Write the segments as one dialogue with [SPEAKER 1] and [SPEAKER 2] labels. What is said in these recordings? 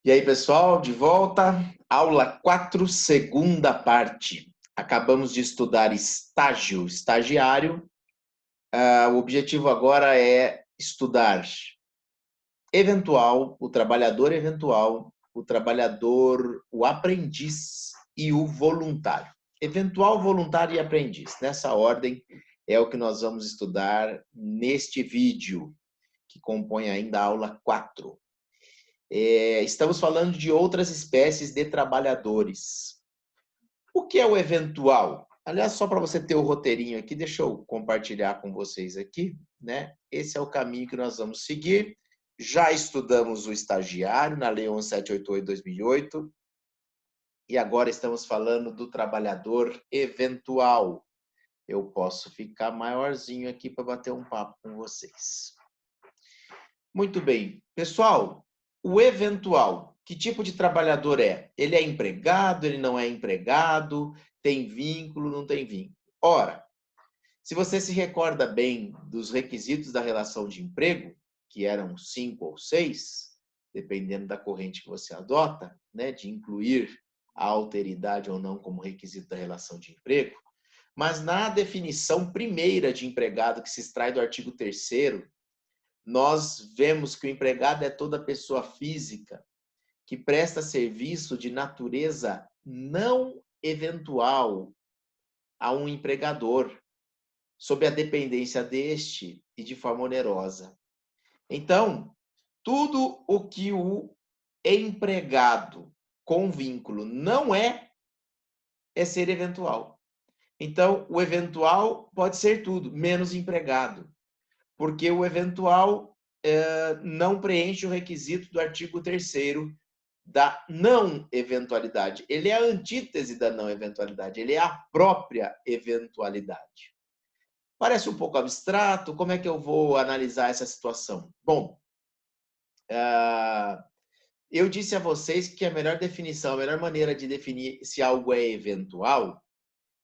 [SPEAKER 1] E aí, pessoal, de volta. Aula 4, segunda parte. Acabamos de estudar estágio, estagiário. O objetivo agora é estudar eventual, o trabalhador, o aprendiz e o voluntário. Eventual, voluntário e aprendiz. Nessa ordem é o que nós vamos estudar neste vídeo, que compõe ainda a aula 4. Estamos falando de outras espécies de trabalhadores. O que é o eventual? Aliás, só para você ter o roteirinho aqui, deixa eu compartilhar com vocês aqui, né? Esse é o caminho que nós vamos seguir. Já estudamos o estagiário na Lei 1.788/2008 e agora estamos falando do trabalhador eventual. Eu posso ficar maiorzinho aqui para bater um papo com vocês. Muito bem. Pessoal, o eventual, que tipo de trabalhador é? Ele é empregado, ele não é empregado, tem vínculo, não tem vínculo? Ora, se você se recorda bem dos requisitos da relação de emprego, que eram 5 ou 6, dependendo da corrente que você adota, né, de incluir a alteridade ou não como requisito da relação de emprego, mas na definição primeira de empregado, que se extrai do artigo 3º, nós vemos que o empregado é toda pessoa física que presta serviço de natureza não eventual a um empregador, sob a dependência deste e de forma onerosa. Então, tudo o que o empregado com vínculo não é ser eventual. Então, o eventual pode ser tudo, menos empregado, porque o eventual não preenche o requisito do artigo 3º da não eventualidade. Ele é a antítese da não eventualidade, ele é a própria eventualidade. Parece um pouco abstrato, como é que eu vou analisar essa situação? Bom, eu disse a vocês que a melhor definição, a melhor maneira de definir se algo é eventual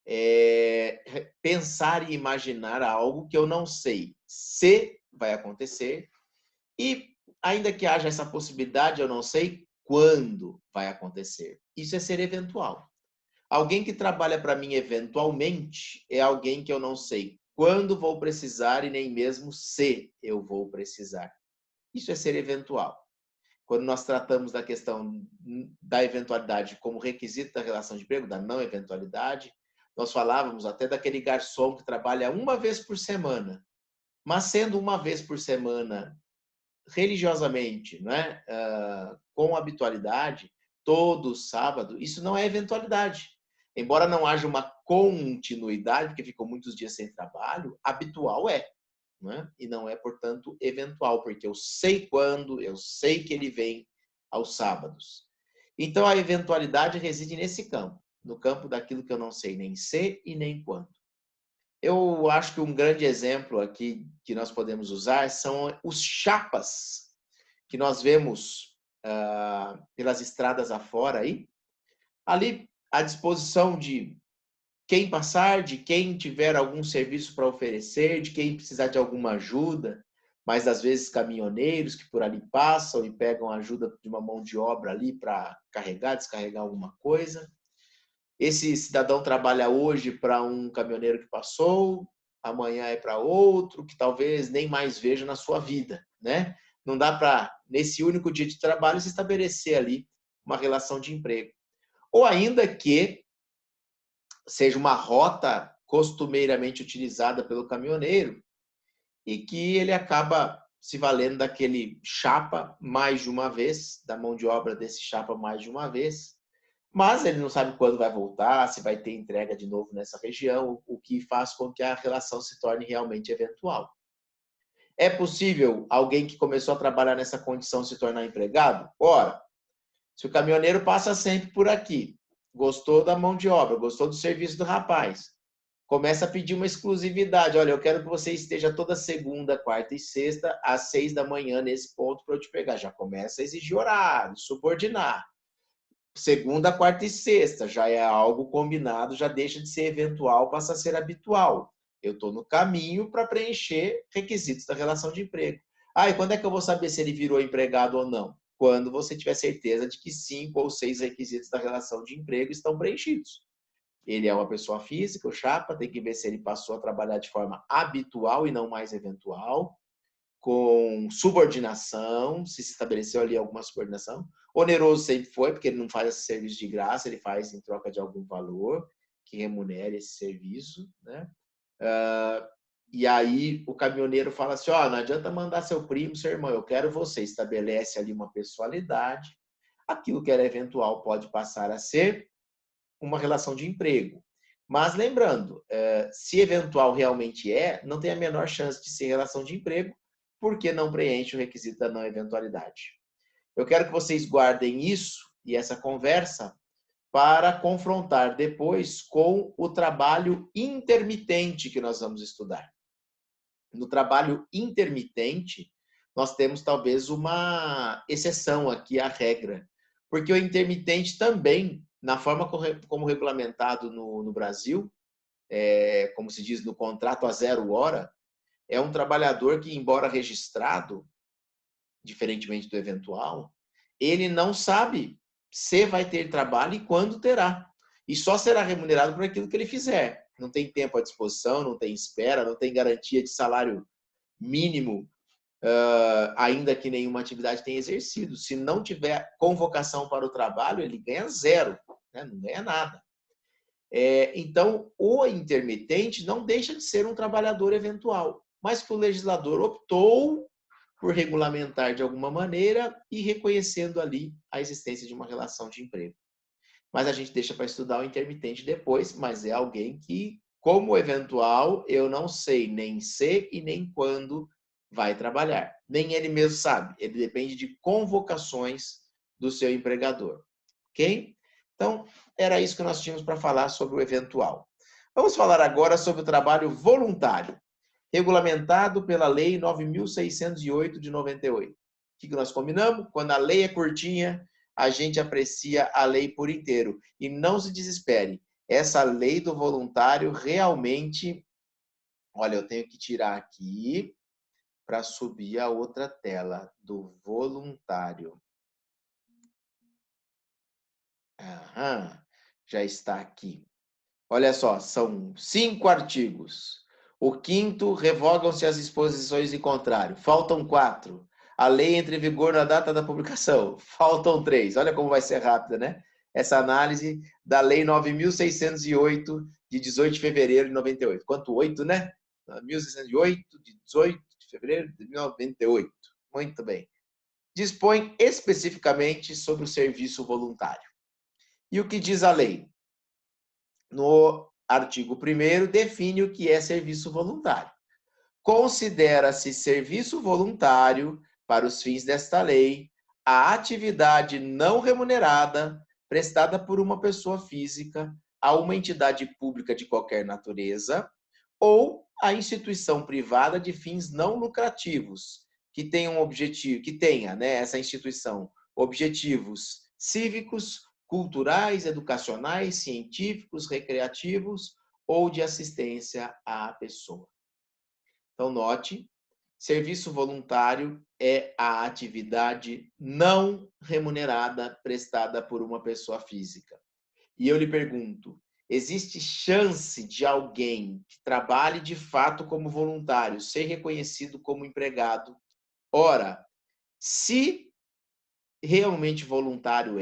[SPEAKER 1] é pensar e imaginar algo que eu não sei se vai acontecer e, ainda que haja essa possibilidade, eu não sei quando vai acontecer. Isso é ser eventual. Alguém que trabalha para mim eventualmente é alguém que eu não sei quando vou precisar e nem mesmo se eu vou precisar. Isso é ser eventual. Quando nós tratamos da questão da eventualidade como requisito da relação de emprego, da não eventualidade, nós falávamos até daquele garçom que trabalha uma vez por semana, mas sendo uma vez por semana religiosamente, né, com habitualidade, todo sábado, isso não é eventualidade. Embora não haja uma continuidade, porque ficou muitos dias sem trabalho, habitual é. Né? E não é, portanto, eventual, porque eu sei quando, eu sei que ele vem aos sábados. Então, a eventualidade reside nesse campo, no campo daquilo que eu não sei nem se e nem quando. Eu acho que um grande exemplo aqui que nós podemos usar são os chapas que nós vemos pelas estradas afora aí, ali à disposição de quem passar, de quem tiver algum serviço para oferecer, de quem precisar de alguma ajuda, mas às vezes caminhoneiros que por ali passam e pegam ajuda de uma mão de obra ali para carregar, descarregar alguma coisa. Esse cidadão trabalha hoje para um caminhoneiro que passou, amanhã é para outro, que talvez nem mais veja na sua vida, né? Não dá para, nesse único dia de trabalho, se estabelecer ali uma relação de emprego. Ou ainda que seja uma rota costumeiramente utilizada pelo caminhoneiro e que ele acaba se valendo daquele chapa mais de uma vez, da mão de obra desse chapa mais de uma vez, mas ele não sabe quando vai voltar, se vai ter entrega de novo nessa região, o que faz com que a relação se torne realmente eventual. É possível alguém que começou a trabalhar nessa condição se tornar empregado? Ora, se o caminhoneiro passa sempre por aqui, gostou da mão de obra, gostou do serviço do rapaz, começa a pedir uma exclusividade. Olha, eu quero que você esteja toda segunda, quarta e sexta, às 6 da manhã, nesse ponto, para eu te pegar. Já começa a exigir horário, subordinar. Segunda, quarta e sexta, já é algo combinado, já deixa de ser eventual, passa a ser habitual. Eu estou no caminho para preencher requisitos da relação de emprego. Ah, e quando é que eu vou saber se ele virou empregado ou não? quando você tiver certeza de que 5 ou 6 requisitos da relação de emprego estão preenchidos. Ele é uma pessoa física, o chapa, tem que ver se ele passou a trabalhar de forma habitual e não mais eventual, com subordinação, se estabeleceu ali alguma subordinação. Oneroso sempre foi, porque ele não faz esse serviço de graça, ele faz em troca de algum valor que remunere esse serviço, né? E aí o caminhoneiro fala assim, ó, não adianta mandar seu primo, seu irmão, eu quero você. Estabelece ali uma pessoalidade. Aquilo que era eventual pode passar a ser uma relação de emprego. Mas lembrando, se eventual realmente não tem a menor chance de ser relação de emprego, porque não preenche o requisito da não eventualidade. Eu quero que vocês guardem isso e essa conversa para confrontar depois com o trabalho intermitente que nós vamos estudar. No trabalho intermitente, nós temos talvez uma exceção aqui à regra, porque o intermitente também, na forma como regulamentado no Brasil, como se diz no contrato a 0 hora, é um trabalhador que, embora registrado, diferentemente do eventual, ele não sabe se vai ter trabalho e quando terá. E só será remunerado por aquilo que ele fizer. Não tem tempo à disposição, não tem espera, não tem garantia de salário mínimo, ainda que nenhuma atividade tenha exercido. Se não tiver convocação para o trabalho, ele ganha 0, né? Não ganha nada. Então, o intermitente não deixa de ser um trabalhador eventual, mas que o legislador optou por regulamentar de alguma maneira e reconhecendo ali a existência de uma relação de emprego. Mas a gente deixa para estudar o intermitente depois, mas é alguém que, como eventual, eu não sei nem se e nem quando vai trabalhar. Nem ele mesmo sabe. Ele depende de convocações do seu empregador. Ok? Então, era isso que nós tínhamos para falar sobre o eventual. Vamos falar agora sobre o trabalho voluntário, regulamentado pela Lei 9.608 de 98. O que nós combinamos? Quando a lei é curtinha, a gente aprecia a lei por inteiro. E não se desespere. Essa lei do voluntário realmente... Olha, eu tenho que tirar aqui para subir a outra tela do voluntário. Aham, já está aqui. Olha só, são 5 artigos. O 5º, revogam-se as disposições em contrário. Faltam 4. A lei entra em vigor na data da publicação. Faltam 3. Olha como vai ser rápida, né? Essa análise da Lei 9.608, de 18 de fevereiro de 98. Quanto 8, né? 9.608, de 18 de fevereiro de 98. Muito bem. Dispõe especificamente sobre o serviço voluntário. E o que diz a lei? No artigo 1º, define o que é serviço voluntário. Considera-se serviço voluntário, para os fins desta lei, a atividade não remunerada prestada por uma pessoa física a uma entidade pública de qualquer natureza ou a instituição privada de fins não lucrativos, que tenha um objetivo, né, essa instituição, objetivos cívicos, culturais, educacionais, científicos, recreativos ou de assistência à pessoa. Então, note, serviço voluntário é a atividade não remunerada prestada por uma pessoa física. E eu lhe pergunto, existe chance de alguém que trabalhe de fato como voluntário ser reconhecido como empregado? Ora, se realmente voluntário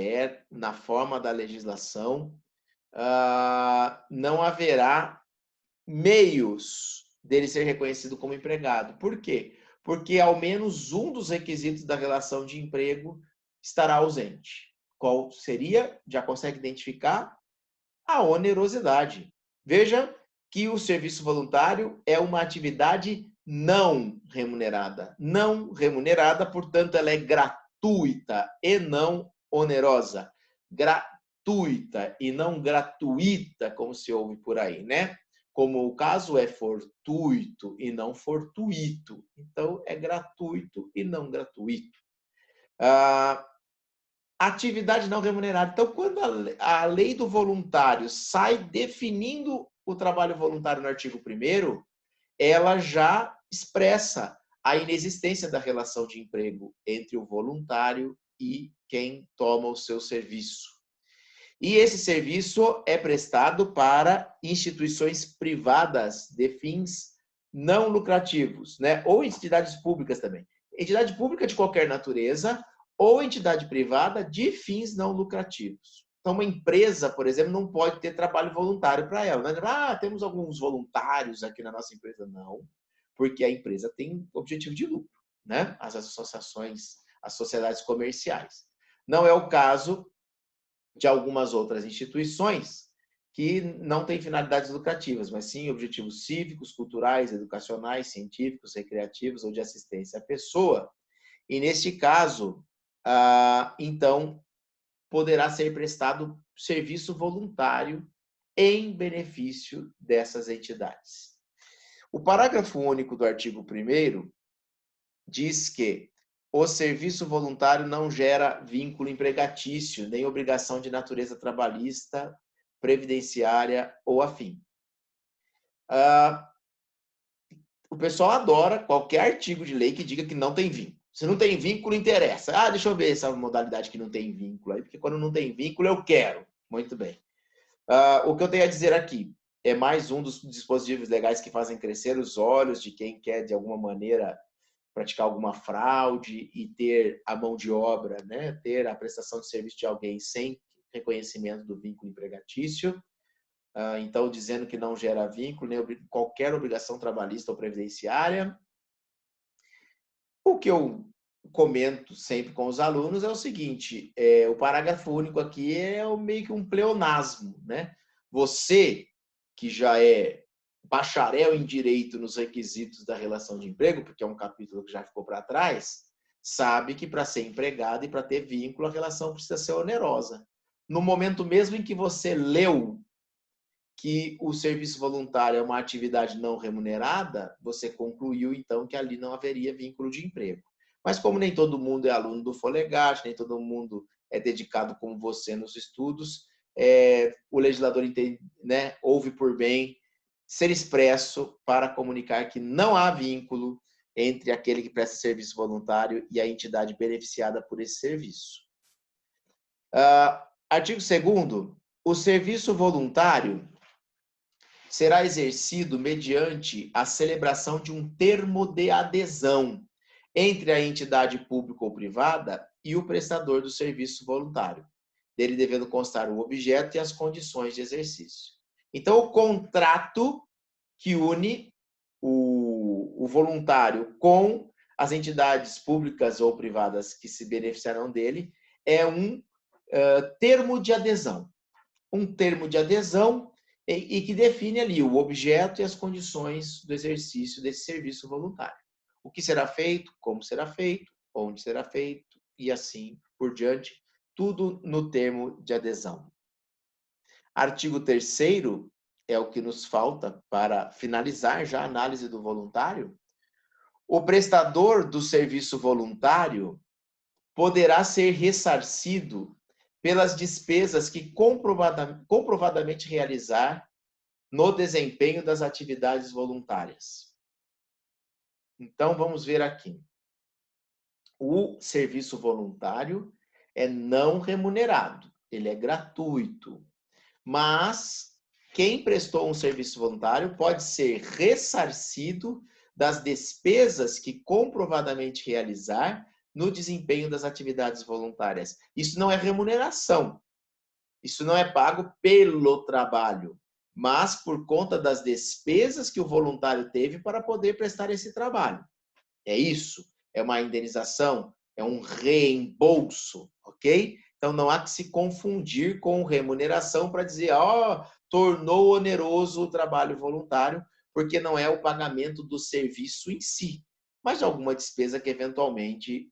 [SPEAKER 1] na forma da legislação, não haverá meios dele ser reconhecido como empregado. Por quê? Porque ao menos um dos requisitos da relação de emprego estará ausente. Qual seria? Já consegue identificar? A onerosidade. Veja que o serviço voluntário é uma atividade não remunerada. Não remunerada, portanto, ela é gratuita e não onerosa. Gratuita e não gratuita, como se ouve por aí, né? Como o caso é fortuito e não fortuito. Então, é gratuito e não gratuito. Atividade não remunerada. Então, quando a lei do voluntário sai definindo o trabalho voluntário no artigo 1º, ela já expressa a inexistência da relação de emprego entre o voluntário e quem toma o seu serviço. E esse serviço é prestado para instituições privadas de fins não lucrativos, né? Ou entidades públicas também. Entidade pública de qualquer natureza ou entidade privada de fins não lucrativos. Então, uma empresa, por exemplo, não pode ter trabalho voluntário para ela. Né? Ah, temos alguns voluntários aqui na nossa empresa. Não, porque a empresa tem objetivo de lucro, né? As associações, as sociedades comerciais. Não é o caso de algumas outras instituições que não têm finalidades lucrativas, mas sim objetivos cívicos, culturais, educacionais, científicos, recreativos ou de assistência à pessoa. E, neste caso, então, poderá ser prestado serviço voluntário em benefício dessas entidades. O parágrafo único do artigo 1º diz que o serviço voluntário não gera vínculo empregatício, nem obrigação de natureza trabalhista, previdenciária ou afim. O pessoal adora qualquer artigo de lei que diga que não tem vínculo. Se não tem vínculo, interessa. Ah, deixa eu ver essa modalidade que não tem vínculo aí, porque quando não tem vínculo, eu quero. Muito bem. O que eu tenho a dizer aqui é mais um dos dispositivos legais que fazem crescer os olhos de quem quer, de alguma maneira, praticar alguma fraude e ter a mão de obra, né? Ter a prestação de serviço de alguém sem reconhecimento do vínculo empregatício. Então, dizendo que não gera vínculo, nem qualquer obrigação trabalhista ou previdenciária. O que eu comento sempre com os alunos é o seguinte, o parágrafo único aqui é meio que um pleonasmo, né? Você, que já é bacharel em direito nos requisitos da relação de emprego, porque é um capítulo que já ficou para trás, sabe que para ser empregado e para ter vínculo, a relação precisa ser onerosa. No momento mesmo em que você leu que o serviço voluntário é uma atividade não remunerada, você concluiu, então, que ali não haveria vínculo de emprego. Mas como nem todo mundo é aluno do Folegate, nem todo mundo é dedicado como você nos estudos, o legislador entende, né, ouve por bem ser expresso para comunicar que não há vínculo entre aquele que presta serviço voluntário e a entidade beneficiada por esse serviço. Artigo 2º, o serviço voluntário será exercido mediante a celebração de um termo de adesão entre a entidade pública ou privada e o prestador do serviço voluntário, dele devendo constar o objeto e as condições de exercício. Então, o contrato que une o voluntário com as entidades públicas ou privadas que se beneficiarão dele é um termo de adesão. Um termo de adesão e que define ali o objeto e as condições do exercício desse serviço voluntário. O que será feito, como será feito, onde será feito e assim por diante, tudo no termo de adesão. Artigo 3º é o que nos falta para finalizar já a análise do voluntário. O prestador do serviço voluntário poderá ser ressarcido pelas despesas que comprovadamente realizar no desempenho das atividades voluntárias. Então, vamos ver aqui. O serviço voluntário é não remunerado, ele é gratuito. Mas quem prestou um serviço voluntário pode ser ressarcido das despesas que comprovadamente realizar no desempenho das atividades voluntárias. Isso não é remuneração. Isso não é pago pelo trabalho, mas por conta das despesas que o voluntário teve para poder prestar esse trabalho. É isso. É uma indenização, é um reembolso, ok? Então, não há que se confundir com remuneração para dizer, tornou oneroso o trabalho voluntário, porque não é o pagamento do serviço em si, mas de alguma despesa que, eventualmente,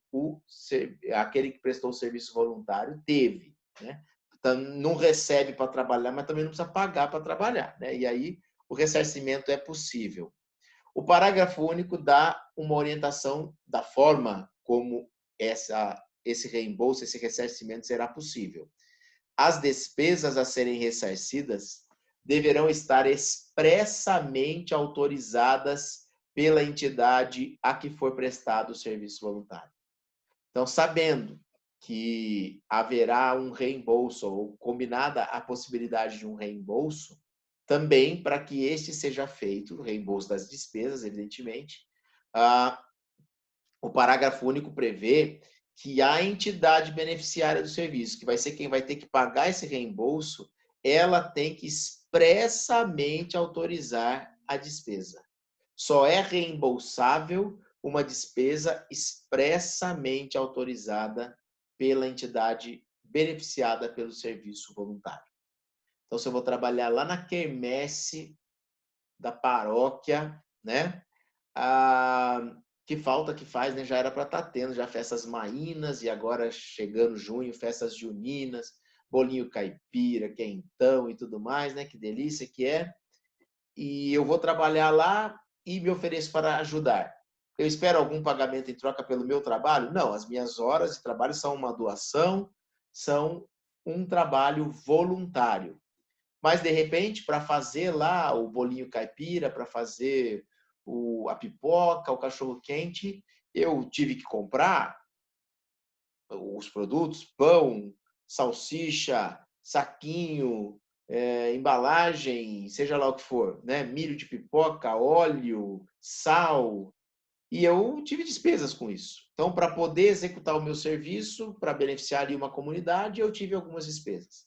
[SPEAKER 1] aquele que prestou o serviço voluntário teve, né? Então, não recebe para trabalhar, mas também não precisa pagar para trabalhar, né? E aí, o ressarcimento é possível. O parágrafo único dá uma orientação da forma como esse reembolso, esse ressarcimento será possível. As despesas a serem ressarcidas deverão estar expressamente autorizadas pela entidade a que for prestado o serviço voluntário. Então, sabendo que haverá um reembolso, ou combinada a possibilidade de um reembolso, também para que este seja feito, o reembolso das despesas, evidentemente, o parágrafo único prevê que a entidade beneficiária do serviço, que vai ser quem vai ter que pagar esse reembolso, ela tem que expressamente autorizar a despesa. Só é reembolsável uma despesa expressamente autorizada pela entidade beneficiada pelo serviço voluntário. Então, se eu vou trabalhar lá na quermesse da paróquia, né? Que falta que faz, né? Já era para estar tendo já festas maínas e agora chegando junho, festas juninas, bolinho caipira, quentão e tudo mais, né? Que delícia que é. E eu vou trabalhar lá e me ofereço para ajudar. Eu espero algum pagamento em troca pelo meu trabalho? Não, as minhas horas de trabalho são uma doação, são um trabalho voluntário. Mas, de repente, para fazer lá o bolinho caipira, para fazer a pipoca, o cachorro-quente, eu tive que comprar os produtos, pão, salsicha, saquinho, embalagem, seja lá o que for, né? Milho de pipoca, óleo, sal, e eu tive despesas com isso. Então, para poder executar o meu serviço, para beneficiar ali uma comunidade, eu tive algumas despesas.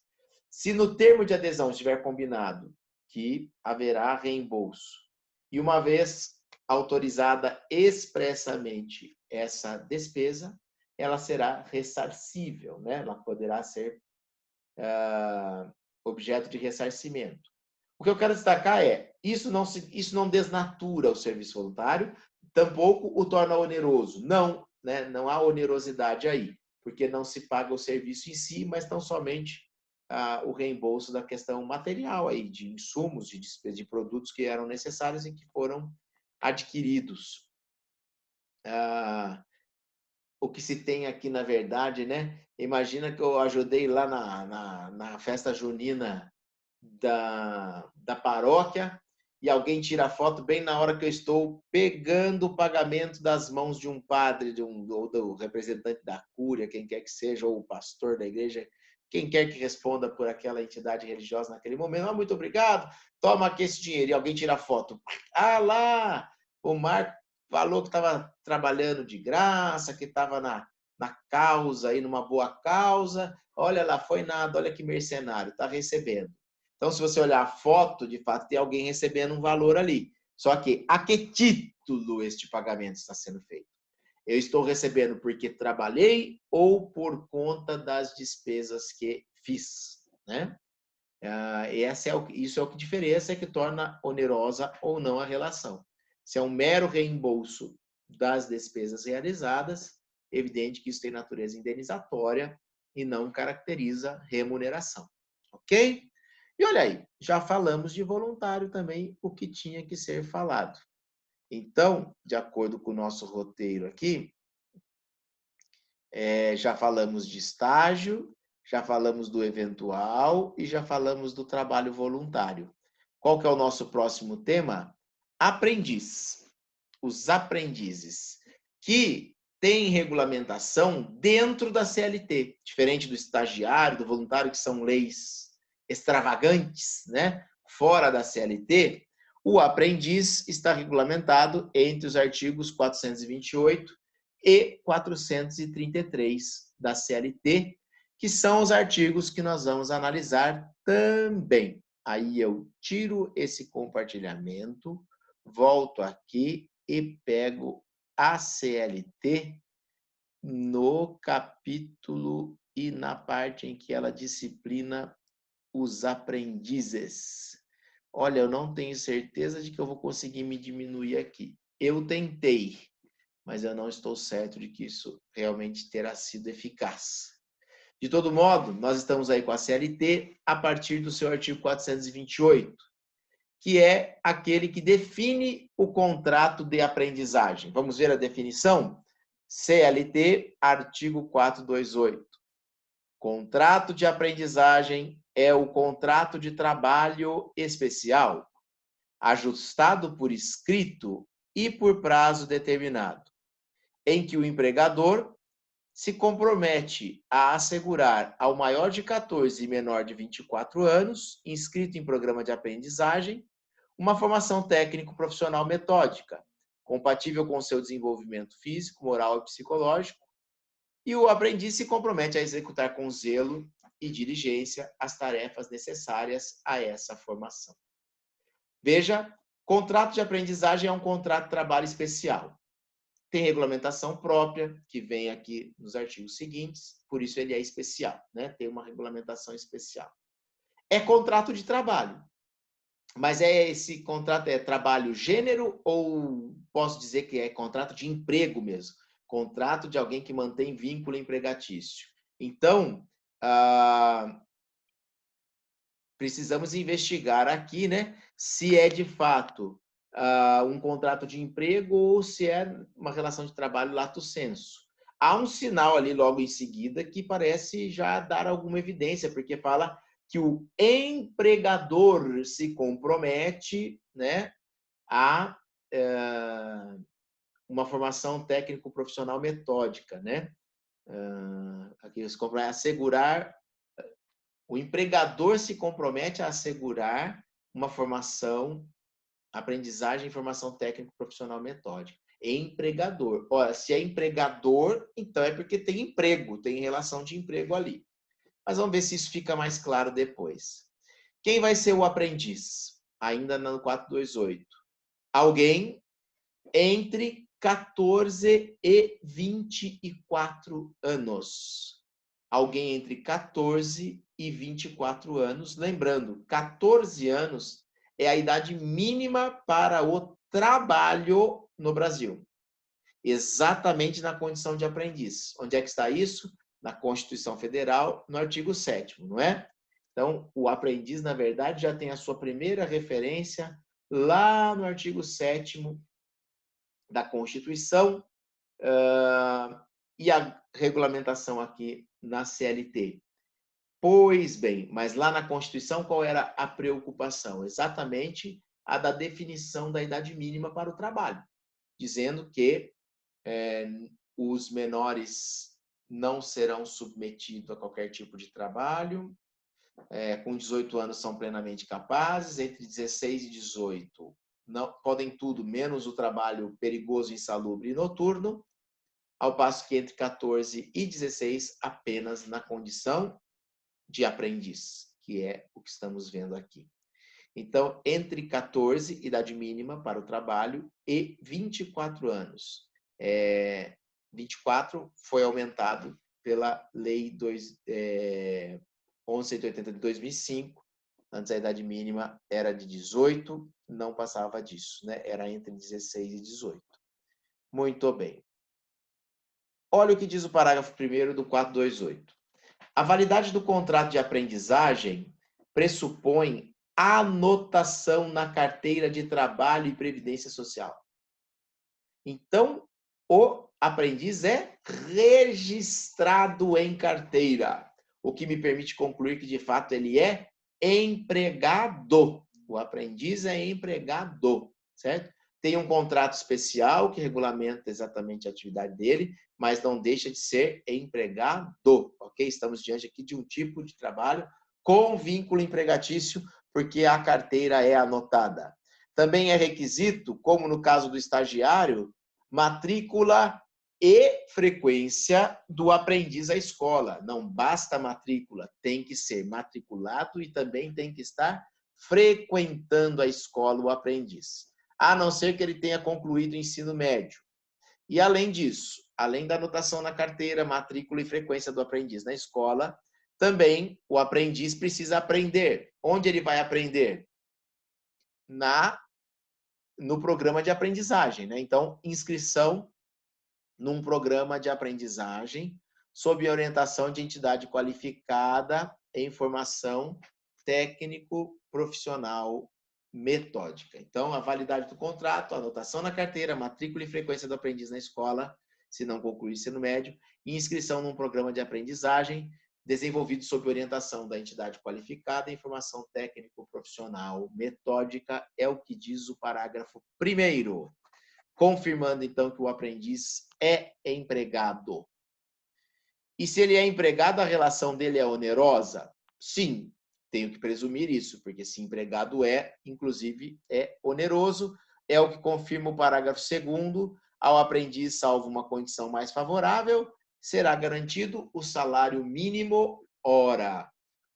[SPEAKER 1] Se no termo de adesão estiver combinado que haverá reembolso, e uma vez autorizada expressamente essa despesa, ela será ressarcível, né? Ela poderá ser objeto de ressarcimento. O que eu quero destacar é, isso não desnatura o serviço voluntário, tampouco o torna oneroso. Não, né? Não há onerosidade aí, porque não se paga o serviço em si, mas tão somente o reembolso da questão material aí, de insumos, de produtos que eram necessários e que foram adquiridos. O que se tem aqui, na verdade, né? Imagina que eu ajudei lá na festa junina da paróquia e alguém tira a foto bem na hora que eu estou pegando o pagamento das mãos de um padre, ou do representante da cúria, quem quer que seja, ou o pastor da igreja, quem quer que responda por aquela entidade religiosa naquele momento. Muito obrigado, toma aqui esse dinheiro. E alguém tira a foto. Lá, o Marco falou que estava trabalhando de graça, que estava na causa, aí numa boa causa. Olha lá, foi nada, olha que mercenário, está recebendo. Então, se você olhar a foto, de fato, tem alguém recebendo um valor ali. Só que a que título este pagamento está sendo feito? Eu estou recebendo porque trabalhei ou por conta das despesas que fiz, né? Isso é o que diferença, é que torna onerosa ou não a relação. Se é um mero reembolso das despesas realizadas, evidente que isso tem natureza indenizatória e não caracteriza remuneração. Ok? E olha aí, já falamos de voluntário também, o que tinha que ser falado. Então, de acordo com o nosso roteiro aqui, já falamos de estágio, já falamos do eventual e já falamos do trabalho voluntário. Qual que é o nosso próximo tema? Aprendiz. Os aprendizes, que têm regulamentação dentro da CLT, diferente do estagiário, do voluntário, que são leis extravagantes, né? Fora da CLT, o aprendiz está regulamentado entre os artigos 428 e 433 da CLT, que são os artigos que nós vamos analisar também. Aí eu tiro esse compartilhamento, volto aqui e pego a CLT no capítulo e na parte em que ela disciplina os aprendizes. Olha, eu não tenho certeza de que eu vou conseguir me diminuir aqui. Eu tentei, mas eu não estou certo de que isso realmente terá sido eficaz. De todo modo, nós estamos aí com a CLT a partir do seu artigo 428, que é aquele que define o contrato de aprendizagem. Vamos ver a definição? CLT, artigo 428. Contrato de aprendizagem é o contrato de trabalho especial, ajustado por escrito e por prazo determinado, em que o empregador se compromete a assegurar ao maior de 14 e menor de 24 anos, inscrito em programa de aprendizagem, uma formação técnico-profissional metódica, compatível com seu desenvolvimento físico, moral e psicológico, e o aprendiz se compromete a executar com zelo e diligência as tarefas necessárias a essa formação. Veja, contrato de aprendizagem é um contrato de trabalho especial. Tem regulamentação própria, que vem aqui nos artigos seguintes, por isso ele é especial, né? Tem uma regulamentação especial. É contrato de trabalho, mas esse contrato é trabalho gênero ou posso dizer que é contrato de emprego mesmo? Contrato de alguém que mantém vínculo empregatício. Então, precisamos investigar aqui, né, se é de fato um contrato de emprego ou se é uma relação de trabalho lato sensu. Há um sinal ali logo em seguida que parece já dar alguma evidência, porque fala que o empregador se compromete, né, a uma formação técnico-profissional metódica, né? Aqui se compromete a assegurar, o empregador se compromete a assegurar uma formação, aprendizagem e formação técnico-profissional metódica. Empregador. Ora, se é empregador, então é porque tem emprego, tem relação de emprego ali. Mas vamos ver se isso fica mais claro depois. Quem vai ser o aprendiz? Ainda no 428. Alguém entre 14 e 24 anos. Alguém entre 14 e 24 anos. Lembrando, 14 anos é a idade mínima para o trabalho no Brasil. Exatamente na condição de aprendiz. Onde é que está isso? Na Constituição Federal, no artigo 7º, não é? Então, o aprendiz, na verdade, já tem a sua primeira referência lá no artigo 7º da Constituição e a regulamentação aqui na CLT. Pois bem, mas lá na Constituição qual era a preocupação? Exatamente a da definição da idade mínima para o trabalho, dizendo que os menores não serão submetidos a qualquer tipo de trabalho, com 18 anos são plenamente capazes, entre 16 e 18 não, podem tudo, menos o trabalho perigoso, insalubre e noturno, ao passo que entre 14 e 16, apenas na condição de aprendiz, que é o que estamos vendo aqui. Então, entre 14, idade mínima para o trabalho, e 24 anos. 24 foi aumentado pela Lei 1180 de 2005. Antes a idade mínima era de 18, não passava disso, né? Era entre 16 e 18. Muito bem. Olha o que diz o parágrafo 1º do 428. A validade do contrato de aprendizagem pressupõe anotação na carteira de trabalho e previdência social. Então, o aprendiz é registrado em carteira, o que me permite concluir que, de fato, ele é empregado. O aprendiz é empregado, certo? Tem um contrato especial que regulamenta exatamente a atividade dele, mas não deixa de ser empregado, ok? Estamos diante aqui de um tipo de trabalho com vínculo empregatício, porque a carteira é anotada. Também é requisito, como no caso do estagiário, matrícula e frequência do aprendiz à escola. Não basta matrícula, tem que ser matriculado e também tem que estar frequentando a escola o aprendiz, a não ser que ele tenha concluído o ensino médio. E além disso, além da anotação na carteira, matrícula e frequência do aprendiz na escola, também o aprendiz precisa aprender. Onde ele vai aprender? No programa de aprendizagem, né? Então, inscrição num programa de aprendizagem sob orientação de entidade qualificada em formação técnico-profissional metódica. Então, a validade do contrato, a anotação na carteira, matrícula e frequência do aprendiz na escola, se não concluir ensino médio, e inscrição num programa de aprendizagem desenvolvido sob orientação da entidade qualificada em formação técnico-profissional metódica, é o que diz o parágrafo 1º. Confirmando, então, que o aprendiz é empregado. E se ele é empregado, a relação dele é onerosa? Sim, tenho que presumir isso, porque se empregado é, inclusive, é oneroso. É o que confirma o parágrafo 2º. Ao aprendiz, salvo uma condição mais favorável, será garantido o salário mínimo hora.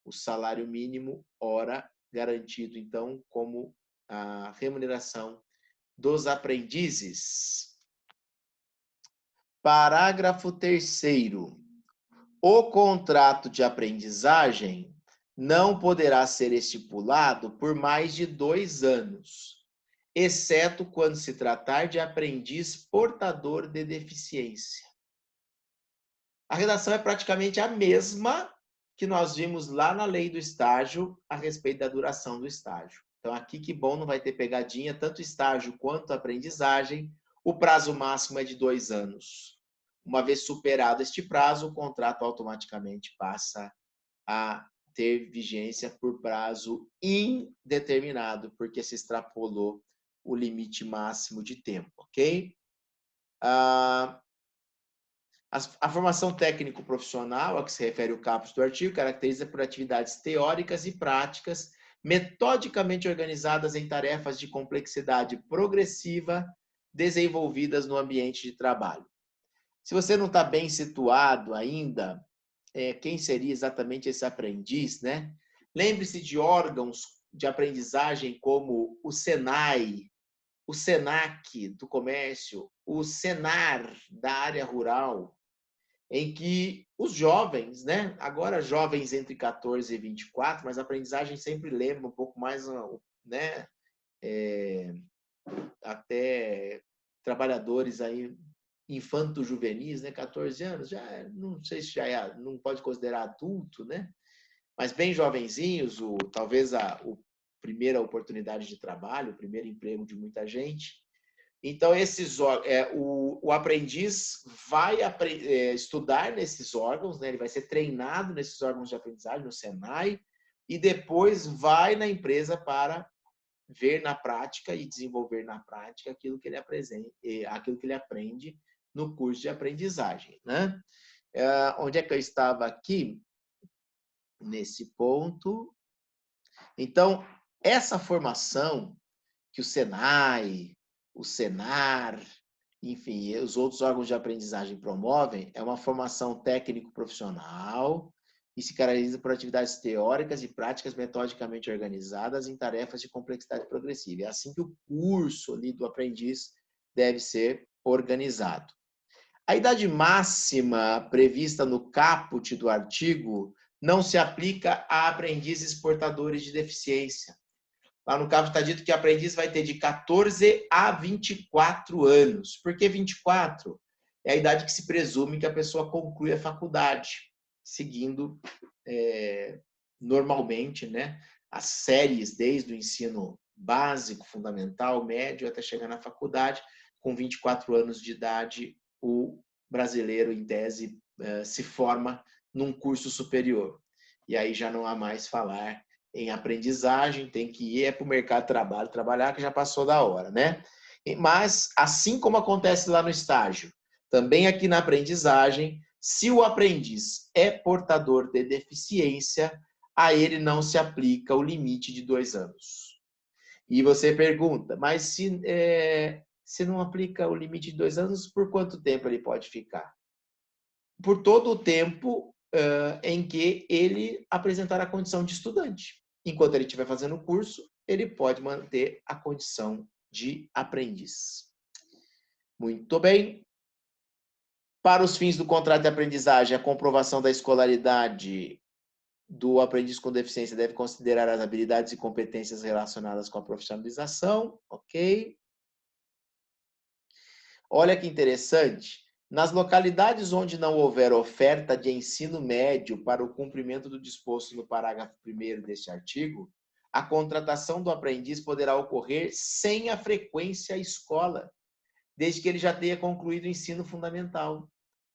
[SPEAKER 1] O salário mínimo hora garantido, então, como a remuneração dos aprendizes. Parágrafo 3º. O contrato de aprendizagem não poderá ser estipulado por mais de 2 anos, exceto quando se tratar de aprendiz portador de deficiência. A redação é praticamente a mesma que nós vimos lá na lei do estágio a respeito da duração do estágio. Então, aqui que bom, não vai ter pegadinha, tanto estágio quanto aprendizagem. O prazo máximo é de 2 anos. Uma vez superado este prazo, o contrato automaticamente passa a ter vigência por prazo indeterminado, porque se extrapolou o limite máximo de tempo, ok? A formação técnico-profissional, a que se refere o caput do artigo, caracteriza por atividades teóricas e práticas, metodicamente organizadas em tarefas de complexidade progressiva, desenvolvidas no ambiente de trabalho. Se você não está bem situado ainda, quem seria exatamente esse aprendiz, né? Lembre-se de órgãos de aprendizagem como o Senai, o Senac do comércio, o Senar da área rural, em que os jovens, né? Agora jovens entre 14 e 24, mas a aprendizagem sempre lembra um pouco mais, né? Até trabalhadores aí infanto-juvenis, né? 14 anos, já não sei se já é, não pode considerar adulto, né? Mas bem jovenzinhos, talvez a primeira oportunidade de trabalho, o primeiro emprego de muita gente. Então, o aprendiz vai estudar nesses órgãos, né? Ele vai ser treinado nesses órgãos de aprendizagem, no Senai, e depois vai na empresa para ver na prática e desenvolver na prática aquilo que ele aprende no curso de aprendizagem, né? Onde é que eu estava aqui? Nesse ponto. Então, essa formação que o Senai, o Senar, enfim, os outros órgãos de aprendizagem promovem, é uma formação técnico-profissional e se caracteriza por atividades teóricas e práticas metodicamente organizadas em tarefas de complexidade progressiva. É assim que o curso ali do aprendiz deve ser organizado. A idade máxima prevista no caput do artigo não se aplica a aprendizes portadores de deficiência. Lá no caput está dito que o aprendiz vai ter de 14 a 24 anos. Por que 24? É a idade que se presume que a pessoa conclui a faculdade, seguindo normalmente, né, as séries desde o ensino básico, fundamental, médio, até chegar na faculdade. Com 24 anos de idade, o brasileiro, em tese, se forma num curso superior. E aí já não há mais falar em aprendizagem, tem que ir para o mercado de trabalho, trabalhar, que já passou da hora, né? Mas, assim como acontece lá no estágio, também aqui na aprendizagem, se o aprendiz é portador de deficiência, a ele não se aplica o limite de 2 anos. E você pergunta, mas se não aplica o limite de 2 anos, por quanto tempo ele pode ficar? Por todo o tempo em que ele apresentar a condição de estudante. Enquanto ele estiver fazendo o curso, ele pode manter a condição de aprendiz. Muito bem. Para os fins do contrato de aprendizagem, a comprovação da escolaridade do aprendiz com deficiência deve considerar as habilidades e competências relacionadas com a profissionalização, ok? Olha que interessante. Nas localidades onde não houver oferta de ensino médio para o cumprimento do disposto no parágrafo 1º deste artigo, a contratação do aprendiz poderá ocorrer sem a frequência à escola, desde que ele já tenha concluído o ensino fundamental.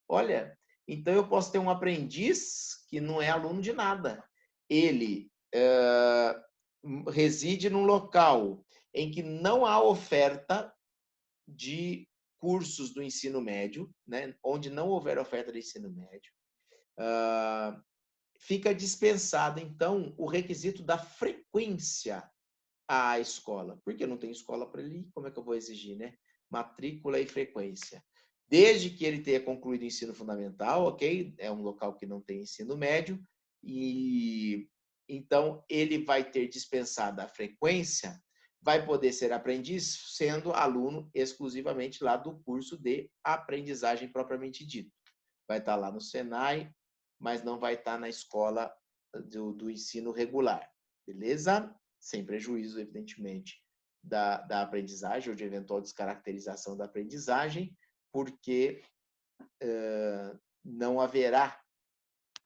[SPEAKER 1] Olha, então eu posso ter um aprendiz que não é aluno de nada. Ele reside num local em que não há oferta de cursos do ensino médio, né, onde não houver oferta de ensino médio. fica dispensado, então, o requisito da frequência à escola. Porque eu não tenho escola para ele ir, como é que eu vou exigir, né? Matrícula e frequência. Desde que ele tenha concluído o ensino fundamental, ok? É um local que não tem ensino médio, e então ele vai ter dispensada a frequência, vai poder ser aprendiz sendo aluno exclusivamente lá do curso de aprendizagem propriamente dito. Vai estar lá no Senai, mas não vai estar na escola do ensino regular, beleza? Sem prejuízo, evidentemente, da aprendizagem ou de eventual descaracterização da aprendizagem, porque não haverá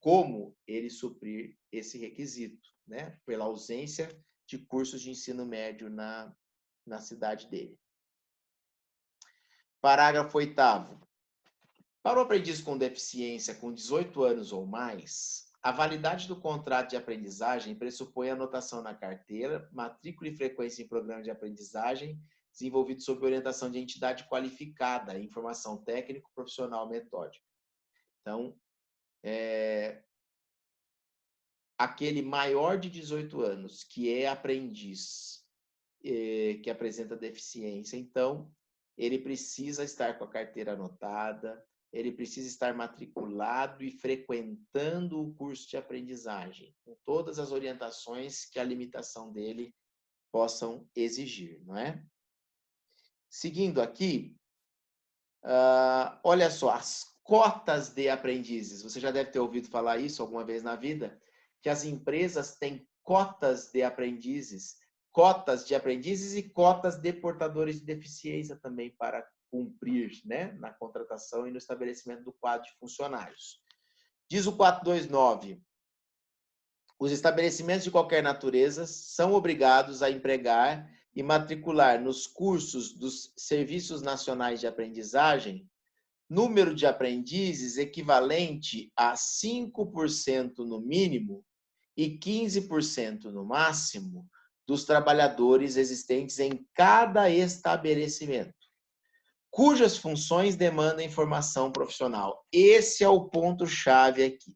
[SPEAKER 1] como ele suprir esse requisito, né? Pela ausência de cursos de ensino médio na cidade dele. Parágrafo 8º. Para o aprendiz com deficiência com 18 anos ou mais, a validade do contrato de aprendizagem pressupõe anotação na carteira, matrícula e frequência em programa de aprendizagem, desenvolvido sob orientação de entidade qualificada, informação técnico, profissional, metódica. Então, aquele maior de 18 anos, que é aprendiz, que apresenta deficiência, então, ele precisa estar com a carteira anotada, ele precisa estar matriculado e frequentando o curso de aprendizagem, com todas as orientações que a limitação dele possam exigir, não é? Seguindo aqui, olha só, as cotas de aprendizes. Você já deve ter ouvido falar isso alguma vez na vida, que as empresas têm cotas de aprendizes e cotas de portadores de deficiência também para cumprir, né, na contratação e no estabelecimento do quadro de funcionários. Diz o 429, os estabelecimentos de qualquer natureza são obrigados a empregar e matricular nos cursos dos Serviços Nacionais de Aprendizagem número de aprendizes equivalente a 5% no mínimo e 15% no máximo dos trabalhadores existentes em cada estabelecimento, cujas funções demandam formação profissional. Esse é o ponto-chave aqui.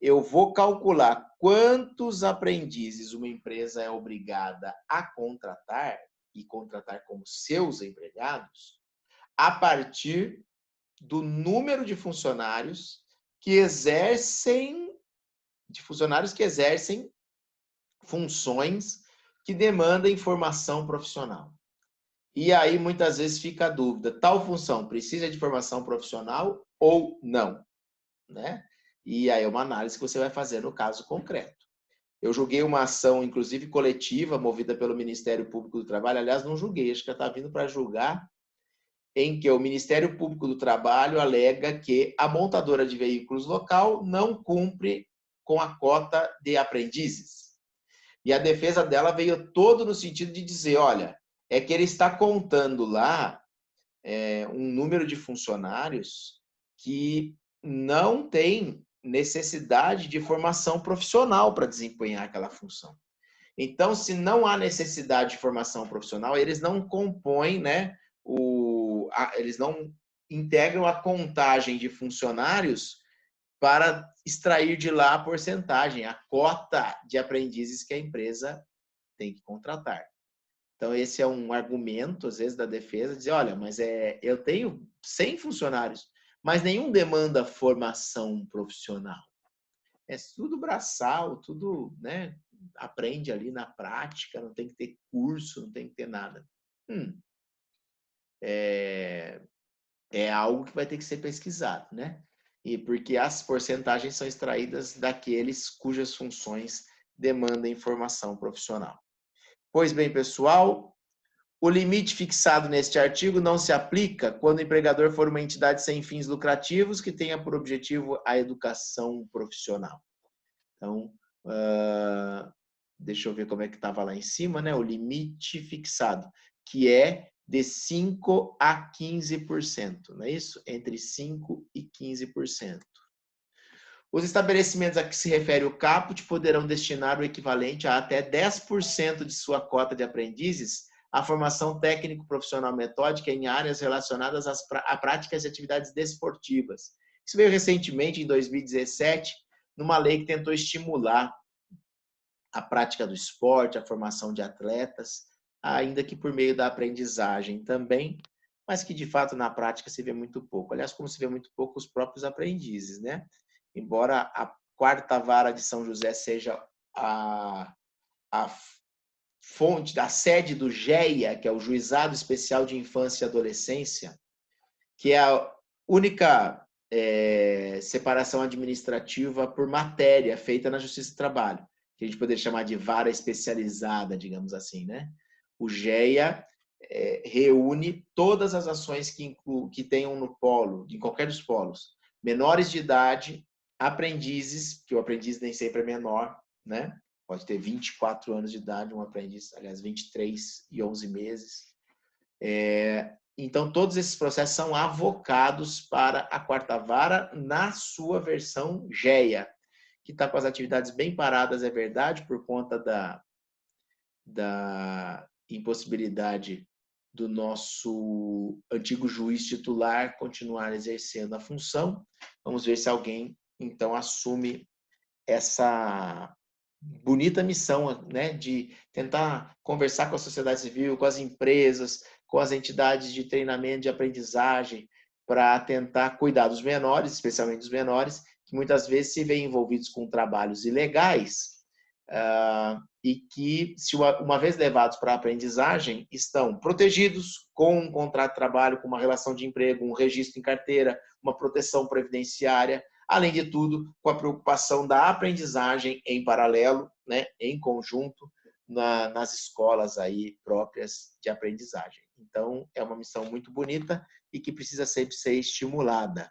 [SPEAKER 1] Eu vou calcular quantos aprendizes uma empresa é obrigada a contratar, e contratar como seus empregados, a partir do número de funcionários que exercem funções que demandam formação profissional. E aí, muitas vezes, fica a dúvida, tal função precisa de formação profissional ou não, né? E aí é uma análise que você vai fazer no caso concreto. Eu julguei uma ação, inclusive coletiva, movida pelo Ministério Público do Trabalho. Aliás, não julguei, acho que já está vindo para julgar, em que o Ministério Público do Trabalho alega que a montadora de veículos local não cumpre com a cota de aprendizes. E a defesa dela veio todo no sentido de dizer, olha, é que ele está contando lá um número de funcionários que não tem necessidade de formação profissional para desempenhar aquela função. Então, se não há necessidade de formação profissional, eles não compõem, né, eles não integram a contagem de funcionários para extrair de lá a porcentagem, a cota de aprendizes que a empresa tem que contratar. Então, esse é um argumento, às vezes, da defesa, dizer, olha, mas eu tenho 100 funcionários, mas nenhum demanda formação profissional. É tudo braçal, tudo, né, aprende ali na prática, não tem que ter curso, não tem que ter nada. É algo que vai ter que ser pesquisado, né? E porque as porcentagens são extraídas daqueles cujas funções demandam formação profissional. Pois bem, pessoal, o limite fixado neste artigo não se aplica quando o empregador for uma entidade sem fins lucrativos que tenha por objetivo a educação profissional. Então, deixa eu ver como é que estava lá em cima, né? O limite fixado, que é de 5% a 15%, não é isso? Entre 5% e 15%. Os estabelecimentos a que se refere o caput poderão destinar o equivalente a até 10% de sua cota de aprendizes à formação técnico-profissional metódica em áreas relacionadas a práticas de atividades desportivas, Isso veio recentemente, em 2017, numa lei que tentou estimular a prática do esporte, a formação de atletas, ainda que por meio da aprendizagem também, mas que de fato na prática se vê muito pouco. Aliás, como se vê muito pouco os próprios aprendizes, né? Embora a quarta vara de São José seja a fonte da sede do GEA, que é o Juizado Especial de Infância e Adolescência, que é a única separação administrativa por matéria feita na Justiça do Trabalho, que a gente poderia chamar de vara especializada, digamos assim, né? O GEA reúne todas as ações que tenham no polo, em qualquer dos polos, menores de idade, aprendizes, que o aprendiz nem sempre é menor, né? Pode ter 24 anos de idade, um aprendiz, aliás, 23 e 11 meses. Então, todos esses processos são avocados para a quarta vara na sua versão GEA, que está com as atividades bem paradas, é verdade, por conta da impossibilidade do nosso antigo juiz titular continuar exercendo a função. Vamos ver se alguém, então, assume essa bonita missão, né, de tentar conversar com a sociedade civil, com as empresas, com as entidades de treinamento, de aprendizagem, para tentar cuidar dos menores, especialmente dos menores, que muitas vezes se veem envolvidos com trabalhos ilegais, e que, uma vez levados para a aprendizagem, estão protegidos com um contrato de trabalho, com uma relação de emprego, um registro em carteira, uma proteção previdenciária, além de tudo, com a preocupação da aprendizagem em paralelo, né, em conjunto, nas escolas aí próprias de aprendizagem. Então, é uma missão muito bonita e que precisa sempre ser estimulada.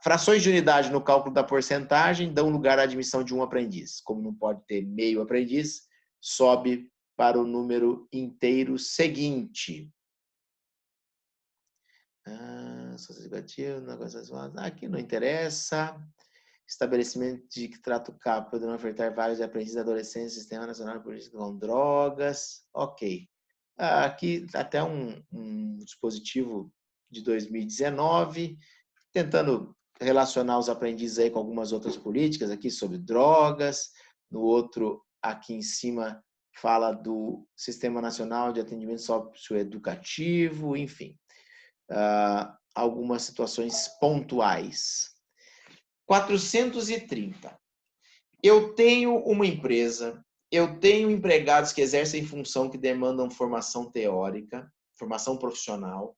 [SPEAKER 1] Frações de unidade no cálculo da porcentagem dão lugar à admissão de um aprendiz. Como não pode ter meio aprendiz, sobe para o número inteiro seguinte. Aqui não interessa. Estabelecimento de que trata o CAP poderão ofertar vários aprendizes adolescentes do Sistema Nacional de Política com Drogas. Ok. Aqui até um dispositivo de 2019, tentando relacionar os aprendizes aí com algumas outras políticas, aqui sobre drogas, no outro, aqui em cima, fala do Sistema Nacional de Atendimento Socioeducativo, enfim, algumas situações pontuais. 430. Eu tenho uma empresa, eu tenho empregados que exercem função que demandam formação teórica, formação profissional.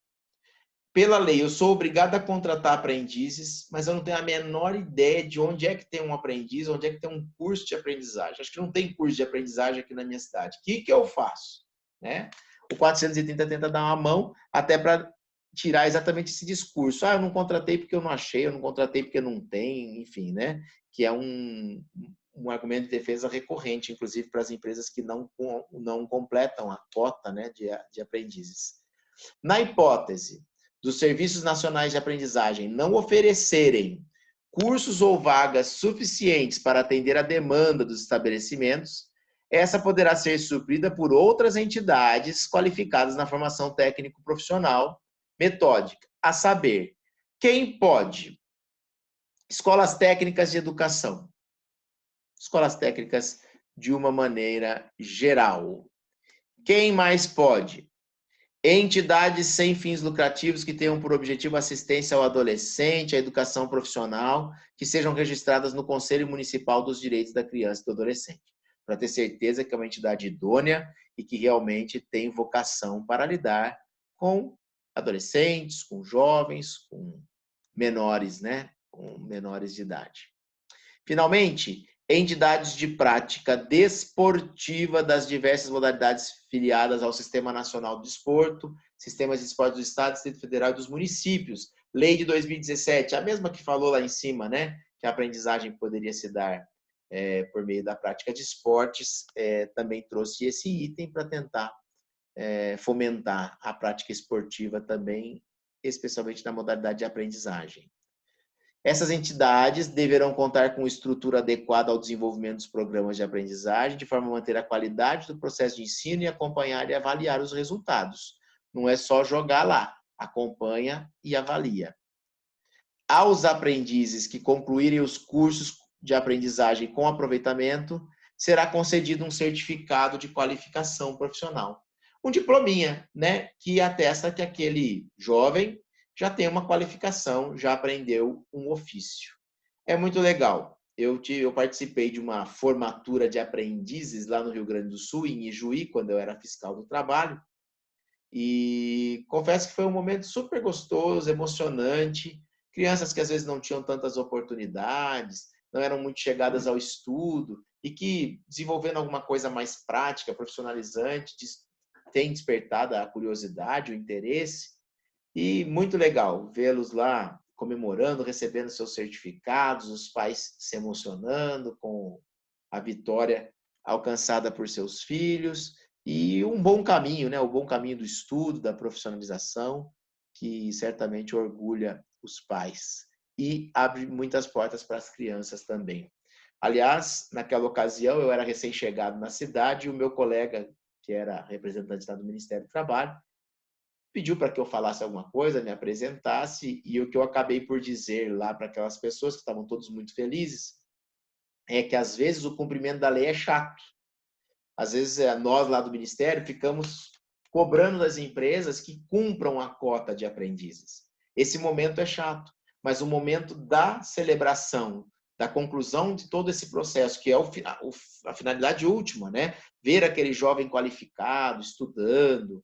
[SPEAKER 1] Pela lei, eu sou obrigado a contratar aprendizes, mas eu não tenho a menor ideia de onde é que tem um aprendiz, onde é que tem um curso de aprendizagem. Acho que não tem curso de aprendizagem aqui na minha cidade. O que eu faço? Né? O 430 tenta dar uma mão até para tirar exatamente esse discurso. Eu não contratei porque eu não achei, eu não contratei porque não tem, enfim, né? Que é um argumento de defesa recorrente, inclusive para as empresas que não completam a cota, né, de aprendizes. Na hipótese dos serviços nacionais de aprendizagem não oferecerem cursos ou vagas suficientes para atender a demanda dos estabelecimentos, essa poderá ser suprida por outras entidades qualificadas na formação técnico-profissional metódica, a saber, quem pode? Escolas técnicas de educação. Escolas técnicas de uma maneira geral. Quem mais pode? Entidades sem fins lucrativos que tenham por objetivo assistência ao adolescente, à educação profissional, que sejam registradas no Conselho Municipal dos Direitos da Criança e do Adolescente, para ter certeza que é uma entidade idônea e que realmente tem vocação para lidar com adolescentes, com jovens, com menores, né? Com menores de idade. Finalmente, entidades de prática desportiva das diversas modalidades filiadas ao Sistema Nacional do Desporto, sistemas de esporte do Estado, Distrito Federal e dos municípios. Lei de 2017, a mesma que falou lá em cima, né? Que a aprendizagem poderia se dar por meio da prática de esportes, também trouxe esse item para tentar fomentar a prática esportiva também, especialmente na modalidade de aprendizagem. Essas entidades deverão contar com estrutura adequada ao desenvolvimento dos programas de aprendizagem, de forma a manter a qualidade do processo de ensino e acompanhar e avaliar os resultados. Não é só jogar lá, acompanha e avalia. Aos aprendizes que concluírem os cursos de aprendizagem com aproveitamento, será concedido um certificado de qualificação profissional. Um diplominha, né, que atesta que aquele jovem já tem uma qualificação, já aprendeu um ofício. É muito legal. Eu participei de uma formatura de aprendizes lá no Rio Grande do Sul, em Ijuí, quando eu era fiscal do trabalho. E confesso que foi um momento super gostoso, emocionante. Crianças que às vezes não tinham tantas oportunidades, não eram muito chegadas ao estudo e que, desenvolvendo alguma coisa mais prática, profissionalizante, têm despertado a curiosidade, o interesse. E muito legal vê-los lá comemorando, recebendo seus certificados, os pais se emocionando com a vitória alcançada por seus filhos e um bom caminho, né? O bom caminho do estudo, da profissionalização, que certamente orgulha os pais e abre muitas portas para as crianças também. Aliás, naquela ocasião, eu era recém-chegado na cidade e o meu colega, que era representante do Ministério do Trabalho, pediu para que eu falasse alguma coisa, me apresentasse, e o que eu acabei por dizer lá para aquelas pessoas que estavam todos muito felizes é que às vezes o cumprimento da lei é chato. Às vezes nós lá do Ministério ficamos cobrando das empresas que cumpram a cota de aprendizes. Esse momento é chato, mas o momento da celebração, da conclusão de todo esse processo, que é a finalidade última, né? Ver aquele jovem qualificado, estudando,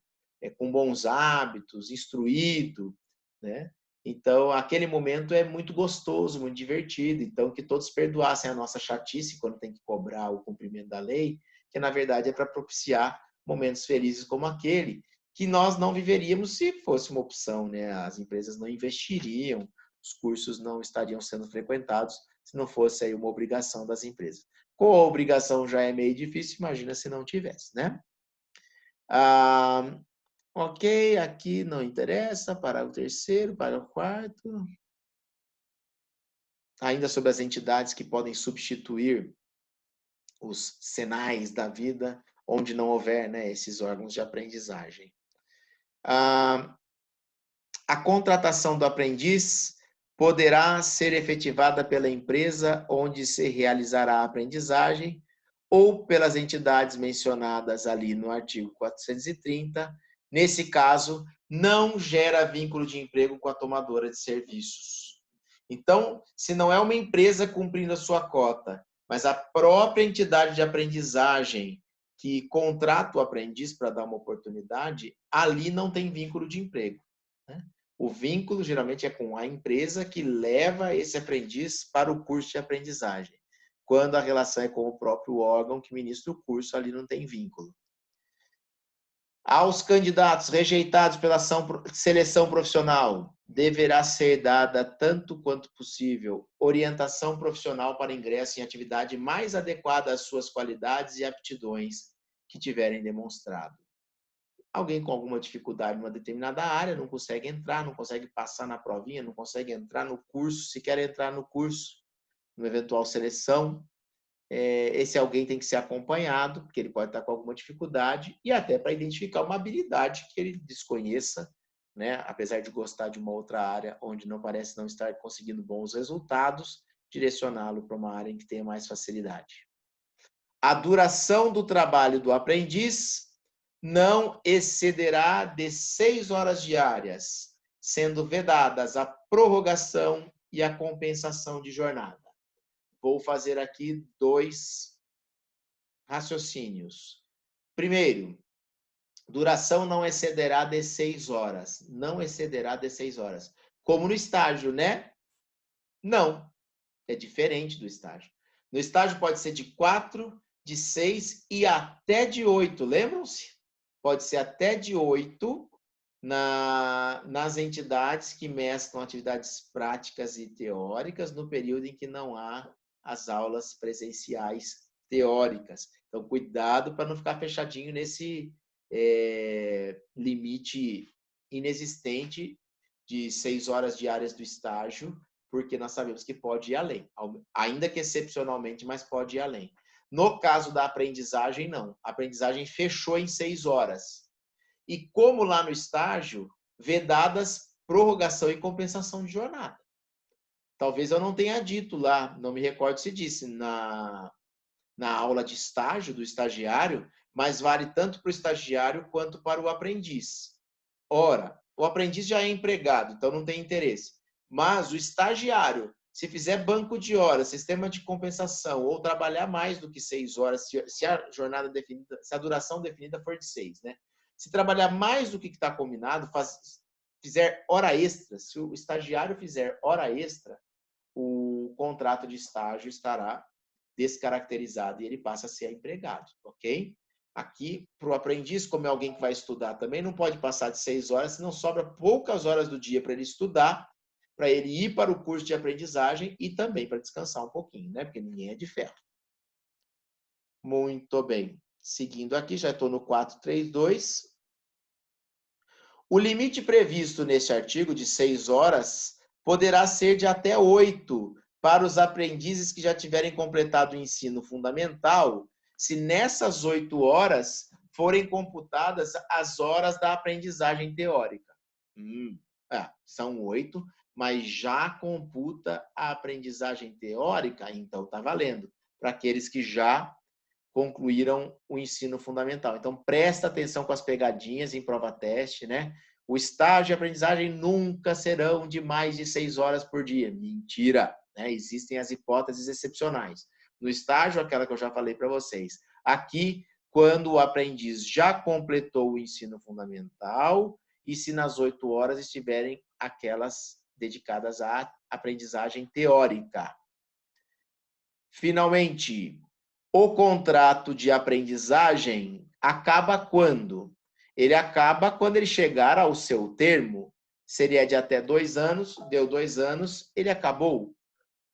[SPEAKER 1] com bons hábitos, instruído, né? Então, aquele momento é muito gostoso, muito divertido. Então, que todos perdoassem a nossa chatice quando tem que cobrar o cumprimento da lei, que na verdade é para propiciar momentos felizes como aquele, que nós não viveríamos se fosse uma opção, né? As empresas não investiriam, os cursos não estariam sendo frequentados se não fosse aí uma obrigação das empresas. Com a obrigação já é meio difícil, imagina se não tivesse, né? Ok, aqui não interessa, parágrafo terceiro, parágrafo quarto. Ainda sobre as entidades que podem substituir os senais da vida, onde não houver, né, esses órgãos de aprendizagem. A contratação do aprendiz poderá ser efetivada pela empresa onde se realizará a aprendizagem ou pelas entidades mencionadas ali no artigo 430. Nesse caso, não gera vínculo de emprego com a tomadora de serviços. Então, se não é uma empresa cumprindo a sua cota, mas a própria entidade de aprendizagem que contrata o aprendiz para dar uma oportunidade, ali não tem vínculo de emprego, né? O vínculo geralmente é com a empresa que leva esse aprendiz para o curso de aprendizagem. Quando a relação é com o próprio órgão que ministra o curso, ali não tem vínculo. Aos candidatos rejeitados pela seleção profissional, deverá ser dada, tanto quanto possível, orientação profissional para ingresso em atividade mais adequada às suas qualidades e aptidões que tiverem demonstrado. Alguém com alguma dificuldade em uma determinada área não consegue entrar, não consegue passar na provinha, não consegue entrar no curso, se quer entrar no curso, numa eventual seleção, esse alguém tem que ser acompanhado, porque ele pode estar com alguma dificuldade, e até para identificar uma habilidade que ele desconheça, né? Apesar de gostar de uma outra área onde não parece não estar conseguindo bons resultados, direcioná-lo para uma área em que tenha mais facilidade. A duração do trabalho do aprendiz não excederá de 6 horas diárias, sendo vedadas a prorrogação e a compensação de jornada. Vou fazer aqui 2 raciocínios. Primeiro, duração não excederá de 6 horas. Não excederá de 6 horas. Como no estágio, né? Não. É diferente do estágio. No estágio pode ser de 4, de 6 e até de 8. Lembram-se? Pode ser até de 8 nas entidades que mesclam atividades práticas e teóricas no período em que não há as aulas presenciais teóricas. Então, cuidado para não ficar fechadinho nesse limite inexistente de 6 horas diárias do estágio, porque nós sabemos que pode ir além, ainda que excepcionalmente, mas pode ir além. No caso da aprendizagem, não. A aprendizagem fechou em 6 horas. E como lá no estágio, vedadas prorrogação e compensação de jornada. Talvez eu não tenha dito lá, não me recordo se disse na aula de estágio do estagiário, mas vale tanto para o estagiário quanto para o aprendiz. Ora, o aprendiz já é empregado, então não tem interesse. Mas o estagiário, se fizer banco de horas, sistema de compensação, ou trabalhar mais do que 6 horas, se a jornada definida, se a duração definida for de 6, né? Se trabalhar mais do que está combinado, fizer hora extra, se o estagiário fizer hora extra, o contrato de estágio estará descaracterizado e ele passa a ser empregado, ok? Aqui, para o aprendiz, como é alguém que vai estudar também, não pode passar de 6 horas, senão sobra poucas horas do dia para ele estudar, para ele ir para o curso de aprendizagem e também para descansar um pouquinho, né? Porque ninguém é de ferro. Muito bem. Seguindo aqui, já estou no 432. O limite previsto neste artigo de 6 horas poderá ser de até 8 para os aprendizes que já tiverem completado o ensino fundamental, se nessas 8 horas forem computadas as horas da aprendizagem teórica. São 8, mas já computa a aprendizagem teórica, então está valendo, para aqueles que já concluíram o ensino fundamental. Então, presta atenção com as pegadinhas em prova-teste, né? O estágio de aprendizagem nunca serão de mais de 6 horas por dia. Mentira, né? Existem as hipóteses excepcionais. No estágio, aquela que eu já falei para vocês. Aqui, quando o aprendiz já completou o ensino fundamental e se nas 8 horas estiverem aquelas dedicadas à aprendizagem teórica. Finalmente, o contrato de aprendizagem acaba quando? Ele acaba quando ele chegar ao seu termo. Seria de até 2 anos, deu 2 anos, ele acabou.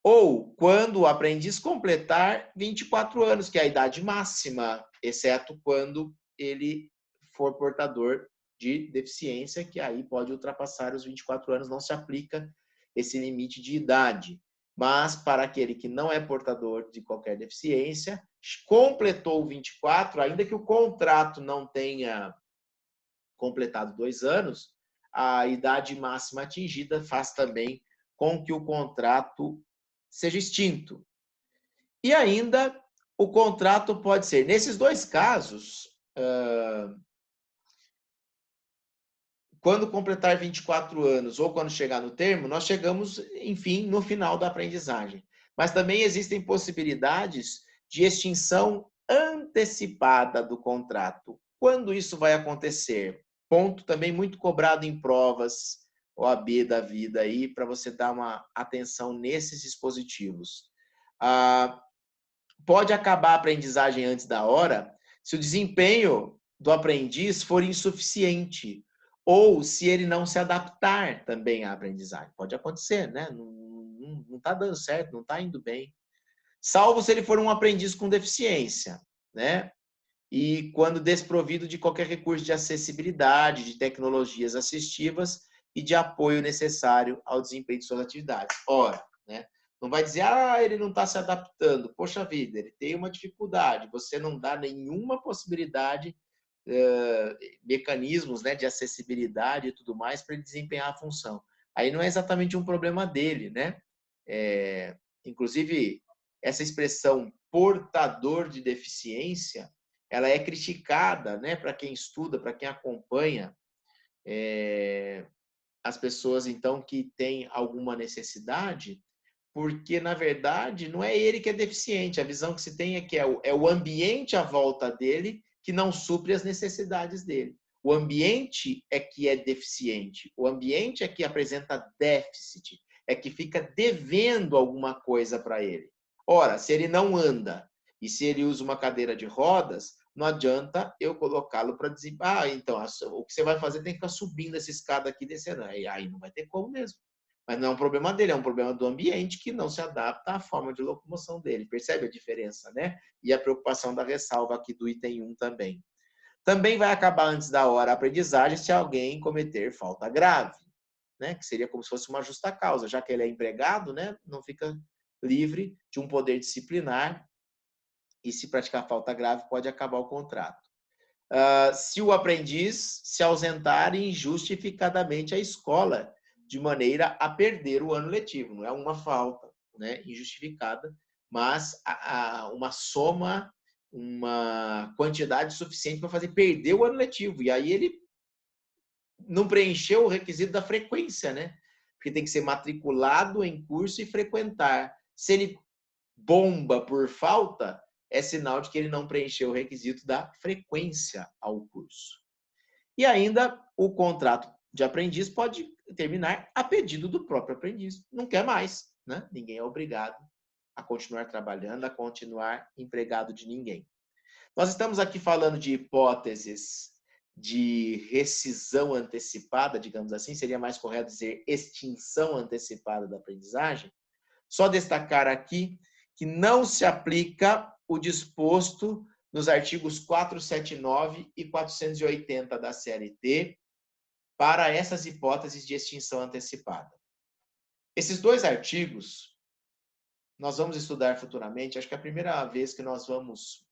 [SPEAKER 1] Ou quando o aprendiz completar 24 anos, que é a idade máxima, exceto quando ele for portador de deficiência, que aí pode ultrapassar os 24 anos, não se aplica esse limite de idade. Mas para aquele que não é portador de qualquer deficiência, completou 24, ainda que o contrato não tenha completado 2 anos, a idade máxima atingida faz também com que o contrato seja extinto. E ainda, o contrato pode ser, nesses dois casos, quando completar 24 anos ou quando chegar no termo, nós chegamos, enfim, no final da aprendizagem. Mas também existem possibilidades de extinção antecipada do contrato. Quando isso vai acontecer? Ponto também muito cobrado em provas OAB da vida aí, para você dar uma atenção nesses dispositivos. Pode acabar a aprendizagem antes da hora se o desempenho do aprendiz for insuficiente ou se ele não se adaptar também à aprendizagem. Pode acontecer, né? Não está dando certo, não está indo bem. Salvo se ele for um aprendiz com deficiência, né? E quando desprovido de qualquer recurso de acessibilidade, de tecnologias assistivas e de apoio necessário ao desempenho de suas atividades. Ora, né? Não vai dizer, ele não está se adaptando. Poxa vida, ele tem uma dificuldade. Você não dá nenhuma possibilidade, mecanismos, né, de acessibilidade e tudo mais para ele desempenhar a função. Aí não é exatamente um problema dele, né? Inclusive, essa expressão portador de deficiência, ela é criticada, né, para quem estuda, para quem acompanha as pessoas, então, que têm alguma necessidade, porque, na verdade, não é ele que é deficiente. A visão que se tem é que é o ambiente à volta dele que não supre as necessidades dele. O ambiente é que é deficiente. O ambiente é que apresenta déficit, é que fica devendo alguma coisa para ele. Ora, se ele não anda e se ele usa uma cadeira de rodas, não adianta eu colocá-lo para dizer, então, o que você vai fazer tem que ficar subindo essa escada aqui, descendo. Aí não vai ter como mesmo. Mas não é um problema dele, é um problema do ambiente que não se adapta à forma de locomoção dele. Percebe a diferença, né? E a preocupação da ressalva aqui do item 1 também. Também vai acabar antes da hora a aprendizagem se alguém cometer falta grave, né? Que seria como se fosse uma justa causa, já que ele é empregado, né? Não fica livre de um poder disciplinar e se praticar falta grave pode acabar o contrato. Se o aprendiz se ausentar injustificadamente à escola, de maneira a perder o ano letivo. Não é uma falta, né, injustificada, mas uma soma, uma quantidade suficiente para fazer perder o ano letivo. E aí ele não preencheu o requisito da frequência, né? Porque tem que ser matriculado em curso e frequentar. Se ele bomba por falta, é sinal de que ele não preencheu o requisito da frequência ao curso. E ainda o contrato de aprendiz pode terminar a pedido do próprio aprendiz. Não quer mais, né? Ninguém é obrigado a continuar trabalhando, a continuar empregado de ninguém. Nós estamos aqui falando de hipóteses de rescisão antecipada, digamos assim, seria mais correto dizer extinção antecipada da aprendizagem. Só destacar aqui que não se aplica o disposto nos artigos 479 e 480 da CLT para essas hipóteses de extinção antecipada. Esses dois artigos nós vamos estudar futuramente. Acho que a primeira vez que nós vamos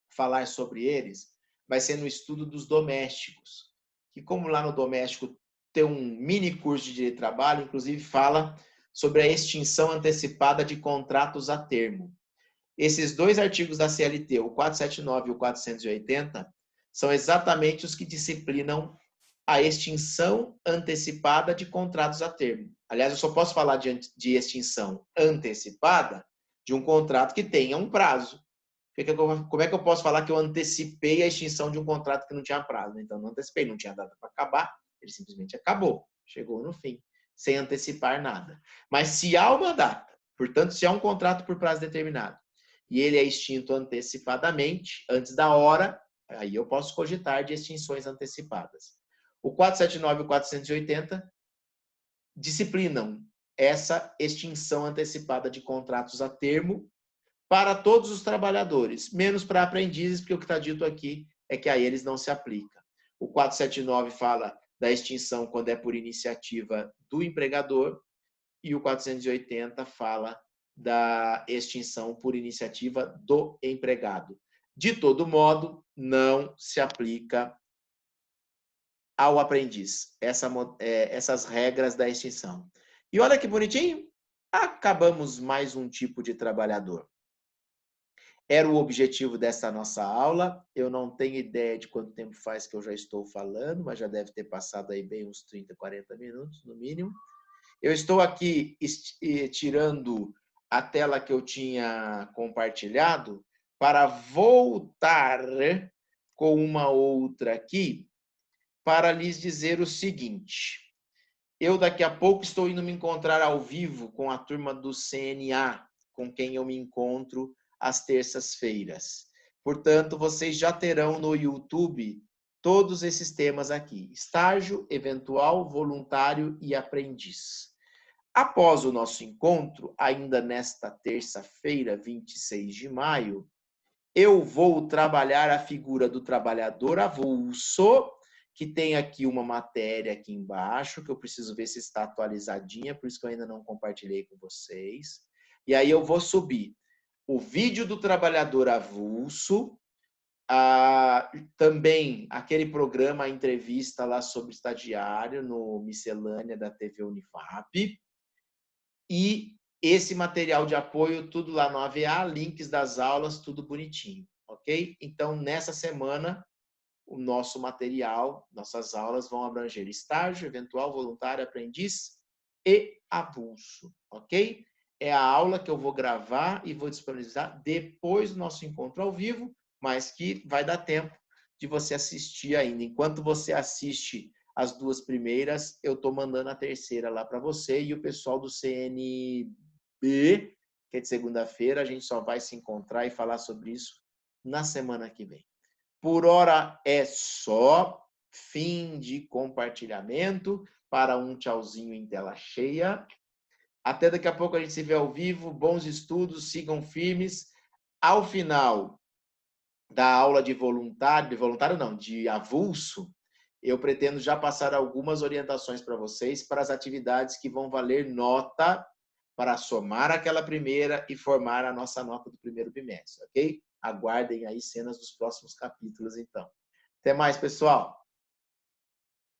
[SPEAKER 1] falar sobre eles vai ser no estudo dos domésticos, que como lá no doméstico tem um mini curso de direito de trabalho, inclusive fala sobre a extinção antecipada de contratos a termo. Esses dois artigos da CLT, o 479 e o 480, são exatamente os que disciplinam a extinção antecipada de contratos a termo. Aliás, eu só posso falar de extinção antecipada de um contrato que tenha um prazo. Como é que eu posso falar que eu antecipei a extinção de um contrato que não tinha prazo? Então, não antecipei, não tinha data para acabar, ele simplesmente acabou, chegou no fim, sem antecipar nada. Mas se há uma data, portanto, se há um contrato por prazo determinado, e ele é extinto antecipadamente, antes da hora, aí eu posso cogitar de extinções antecipadas. O 479 e o 480 disciplinam essa extinção antecipada de contratos a termo para todos os trabalhadores, menos para aprendizes, porque o que está dito aqui é que a eles não se aplica. O 479 fala da extinção quando é por iniciativa do empregador e o 480 fala da extinção por iniciativa do empregado. De todo modo, não se aplica ao aprendiz essas regras da extinção. E olha que bonitinho, acabamos mais um tipo de trabalhador. Era o objetivo dessa nossa aula. Eu não tenho ideia de quanto tempo faz que eu já estou falando, mas já deve ter passado aí bem uns 30, 40 minutos, no mínimo. Eu estou aqui tirando a tela que eu tinha compartilhado para voltar com uma outra aqui para lhes dizer o seguinte. Eu daqui a pouco estou indo me encontrar ao vivo com a turma do CNA, com quem eu me encontro às terças-feiras. Portanto, vocês já terão no YouTube todos esses temas aqui: estágio, eventual, voluntário e aprendiz. Após o nosso encontro, ainda nesta terça-feira, 26 de maio, eu vou trabalhar a figura do trabalhador avulso, que tem aqui uma matéria aqui embaixo, que eu preciso ver se está atualizadinha, por isso que eu ainda não compartilhei com vocês. E aí eu vou subir o vídeo do trabalhador avulso, também aquele programa, a entrevista lá sobre estagiário no Miscelânea da TV Unifap, e esse material de apoio, tudo lá no AVA, links das aulas, tudo bonitinho, ok? Então, nessa semana, o nosso material, nossas aulas vão abranger estágio, eventual, voluntário, aprendiz e avulso, ok? É a aula que eu vou gravar e vou disponibilizar depois do nosso encontro ao vivo, mas que vai dar tempo de você assistir ainda. Enquanto você assiste as duas primeiras, eu estou mandando a terceira lá para você, e o pessoal do CNB, que é de segunda-feira, a gente só vai se encontrar e falar sobre isso na semana que vem. Por hora é só. Fim de compartilhamento para um tchauzinho em tela cheia. Até daqui a pouco a gente se vê ao vivo. Bons estudos, sigam firmes. Ao final da aula de voluntário não, de avulso, eu pretendo já passar algumas orientações para vocês para as atividades que vão valer nota para somar aquela primeira e formar a nossa nota do primeiro bimestre, ok? Aguardem aí cenas dos próximos capítulos, então. Até mais, pessoal!